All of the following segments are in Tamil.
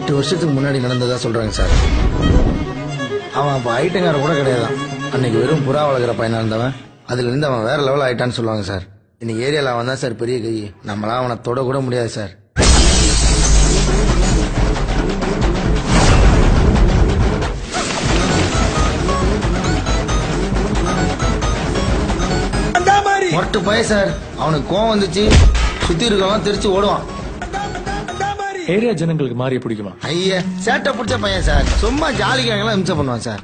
8 வருஷத்துக்கு முன்னாடி நடந்ததா சொல்றாங்க சார். அவன் அப்ப ஐட்டங்கார கூட கிடையாதான். அன்னைக்கு வெறும் புறா வளர்க்குற பையனா இருந்தவன் அதுல இருந்து அவன் வேற லெவல் ஆயிட்டான்னு சொல்லுவாங்க சார். இன்னைக்கு ஏரியால அவன் தான் சார் பெரிய கை. நம்மளாம் அவனை தொட கூட முடியாது சார். மொட்டு பையன் சார். அவனுக்கு கோவம் வந்துச்சு, சுத்தி இருக்கவன் தெரிச்சு ஓடுவான். ஏரியா ஜனங்களுக்கு மாறி பிடிக்குமா? ஐயா சேட்டை பிடிச்ச பையன் சார். சும்மா ஜாலிக்காகலாம் இம்சை பண்ணுவான் சார்.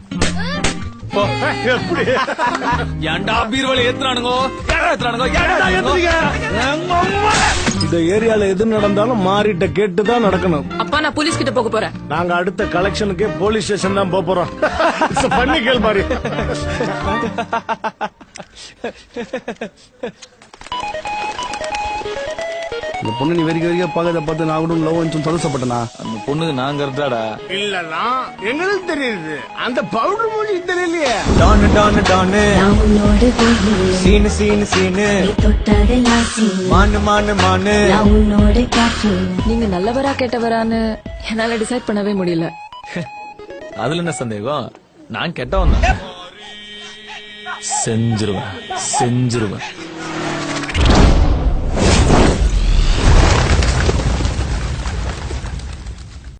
ஏன்டா பீர்வலி ஏத்துறானுங்கோ? இந்த ஏரியால எது நடந்தாலும் மாறிட்ட கேட்டுதான் நடக்கணும். அப்பா நான் போலீஸ் கிட்ட போக போறேன். நாங்க அடுத்த கலெக்ஷனுக்கே போலீஸ் ஸ்டேஷன் தான் போறோம். பண்ணி கேள் மாதிரி. இந்த பொண்ணு நீ வெறிக்க பாக்கத பார்த்து நான் கூட லவ் வந்து சந்தோஷப்பட்டனா? அந்த பொண்ணுக்கு நான் கரெக்டாடா இல்லனா எங்களுக்கு தெரியுது, அந்த பவுடர் மூஞ்சி தெரியலையே. டான் டான் டான் சீன் சீன் சீன் மானு மானு மானு. நீங்க நல்லவரா கெட்டவரான்னு என்னால டிசைட் பண்ணவே முடியல. அதுல என்ன சந்தேகம்? நான் கெட்டவன் தான். செஞ்சிருவேன்.